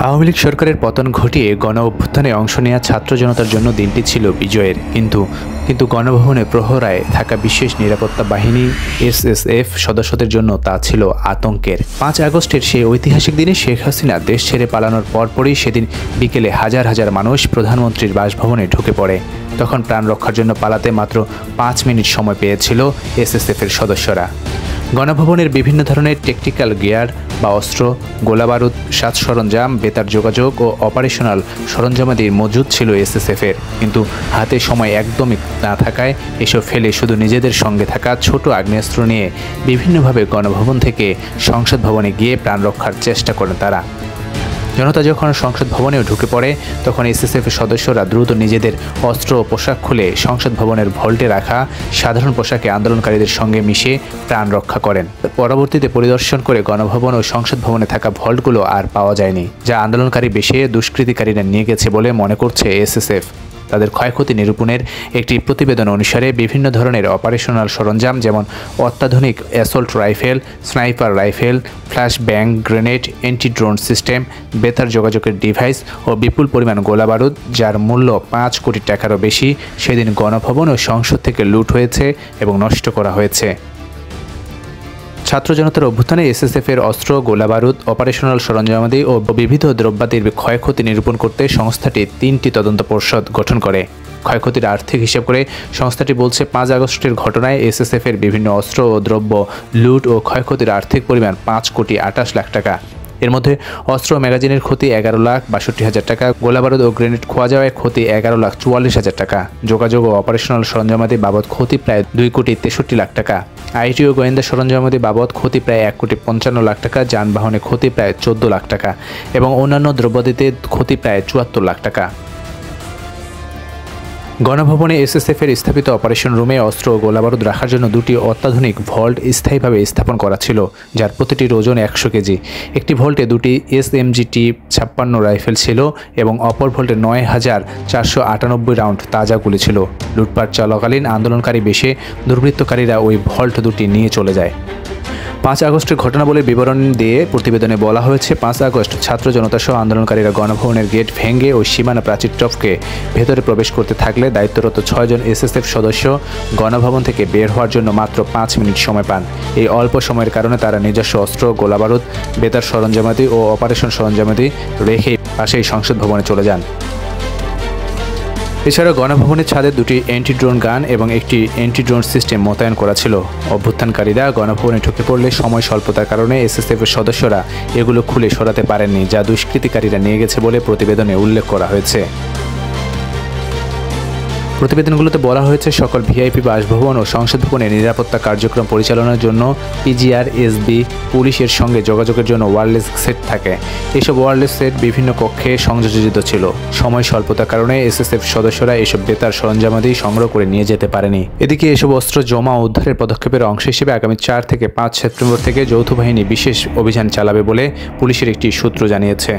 আওয়ামী লীগ সরকারের পতন ঘটিয়ে গণ অভ্যুত্থানে অংশ নেওয়া ছাত্র জনতার জন্য দিনটি ছিল বিজয়ের, কিন্তু গণভবনে প্রহরায় থাকা বিশেষ নিরাপত্তা বাহিনী এসএসএফ সদস্যদের জন্য তা ছিল আতঙ্কের। 5 আগস্টের সেই ঐতিহাসিক দিনে শেখ হাসিনা দেশ ছেড়ে পালানোর পরপরই সেদিন বিকেলে হাজার হাজার মানুষ প্রধানমন্ত্রীর বাসভবনে ঢুকে পড়ে। তখন প্রাণ রক্ষার জন্য পালাতে মাত্র 5 মিনিট সময় পেয়েছিল এসএসএফের সদস্যরা। গণভবনের বিভিন্ন ধরনের টেকটিক্যাল গিয়ার বা অস্ত্র, গোলাবারুদ, সাজ সরঞ্জাম, বেতার যোগাযোগ ও অপারেশনাল সরঞ্জামাদি মজুদ ছিল এসএসএফের, কিন্তু হাতে সময় একদমই না থাকায় এসব ফেলে শুধু নিজেদের সঙ্গে থাকা ছোট আগ্নেয়াস্ত্র নিয়ে বিভিন্নভাবে গণভবন থেকে সংসদ ভবনে গিয়ে প্রাণ রক্ষার চেষ্টা করেন তারা। জনতা যখন সংসদ ভবনেও ঢুকে পড়ে তখন এসএসএফের সদস্যরা দ্রুত নিজেদের অস্ত্র ও পোশাক খুলে সংসদ ভবনের ভল্টে রাখা সাধারণ পোশাকে আন্দোলনকারীদের সঙ্গে মিশে প্রাণ রক্ষা করেন। পরবর্তীতে পরিদর্শন করে গণভবন ও সংসদ ভবনে থাকা ভল্টগুলো আর পাওয়া যায়নি, যা আন্দোলনকারী বেশে দুষ্কৃতিকারীরা নিয়ে গেছে বলে মনে করছে এসএসএফ। তাদের ক্ষয়ক্ষতি নিরূপণের একটি প্রতিবেদন অনুসারে বিভিন্ন ধরনের অপারেশনাল সরঞ্জাম যেমন অত্যাধুনিক assault rifle, sniper rifle, flash bang grenade, anti drone system, বেতার যোগাযোগের ডিভাইস ও বিপুল পরিমাণ গোলাবারুদ, যার মূল্য 5 কোটি টাকারও বেশি, সেদিন গণভবন ও সংসদ থেকে লুট হয়েছে এবং নষ্ট করা হয়েছে। ছাত্র জনতার অভ্যুত্থানে এসএসএফের অস্ত্র, গোলাবারুদ, অপারেশনাল সরঞ্জামাদি ও বিবিধ দ্রব্যাদির ক্ষয়ক্ষতি নিরূপণ করতে সংস্থাটি 3টি তদন্ত পর্ষদ গঠন করে। ক্ষয়ক্ষতির আর্থিক হিসাব করে সংস্থাটি বলছে 5 আগস্টের ঘটনায় এসএসএফের বিভিন্ন অস্ত্র ও দ্রব্য লুট ও ক্ষয়ক্ষতির আর্থিক পরিমাণ 5 কোটি 28 লাখ টাকা। এর মধ্যে অস্ত্র ও ম্যাগাজিনের ক্ষতি 11,62,000 টাকা, গোলাবারুদ ও গ্রেনেড খোয়া যাওয়ায় ক্ষতি 11,44,000 টাকা, যোগাযোগ ও অপারেশনাল সরঞ্জামাদি বাবদ ক্ষতি প্রায় 2 কোটি 63 লাখ টাকা, আইটি ও গোয়েন্দা সরঞ্জামাদি বাবদ ক্ষতি প্রায় 1 কোটি 55 লাখ টাকা, যানবাহনে ক্ষতি প্রায় 14 লাখ টাকা এবং অন্যান্য দ্রব্যাদিতে ক্ষতি প্রায় 74 লাখ টাকা। গণভবনে এসএসএফের স্থাপিত অপারেশন রুমে অস্ত্র ও গোলাবারুদ রাখার জন্য 2টি অত্যাধুনিক ভল্ট স্থায়ীভাবে স্থাপন করা ছিল, যার প্রতিটির ওজন 100 কেজি। একটি ভল্টে 2টি SMG-T56 রাইফেল ছিল এবং অপর ভল্টে 9,498 রাউন্ড তাজা গুলি ছিল। লুটপাট চলাকালীন আন্দোলনকারী বেশে দুর্বৃত্তকারীরা ওই ভল্ট 2টি নিয়ে চলে যায়। 5 আগস্টের ঘটনা বলে বিবরণ দিয়ে প্রতিবেদনে বলা হয়েছে, 5 আগস্ট ছাত্র জনতাসহ আন্দোলনকারীরা গণভবনের গেট ভেঙে ওই সীমানা প্রাচীর টপকে ভেতরে প্রবেশ করতে থাকলে দায়িত্বরত 6 জন এসএসএফ সদস্য গণভবন থেকে বের হওয়ার জন্য মাত্র 5 মিনিট সময় পান। এই অল্প সময়ের কারণে তারা নিজস্ব অস্ত্র, গোলাবারুদ, বেতার সরঞ্জামাদি ও অপারেশন সরঞ্জামাদি রেখে পাশেই সংসদ ভবনে চলে যান। এছাড়াও গণভবনের ছাদে 2টি অ্যান্টি ড্রোন গান এবং একটি অ্যান্টি ড্রোন সিস্টেম মোতায়েন করা ছিল। অভ্যুত্থানকারীরা গণভবনে ঢুকে পড়লে সময় স্বল্পতার কারণে এসএসএফের সদস্যরা এগুলো খুলে সরাতে পারেননি, যা দুষ্কৃতিকারীরা নিয়ে গেছে বলে প্রতিবেদনে উল্লেখ করা হয়েছে। প্রতিবেদনগুলোতে বলা হয়েছে, সকল ভিআইপি বাসভবন ও সংসদ ভবনের নিরাপত্তা কার্যক্রম পরিচালনার জন্য পিজিআর, এসবি, পুলিশের সঙ্গে যোগাযোগের জন্য ওয়্যারলেস সেট থাকে। এসব ওয়্যারলেস সেট বিভিন্ন কক্ষে সংযোজিত ছিল। সময় স্বল্পতার কারণে এসএসএফ সদস্যরা এসব বেতার সরঞ্জামাদি সংগ্রহ করে নিয়ে যেতে পারেনি। এদিকে এসব অস্ত্র জমা ও উদ্ধারের পদক্ষেপের অংশ হিসেবে আগামী 4 থেকে 5 সেপ্টেম্বর থেকে যৌথ বাহিনী বিশেষ অভিযান চালাবে বলে পুলিশের একটি সূত্র জানিয়েছে।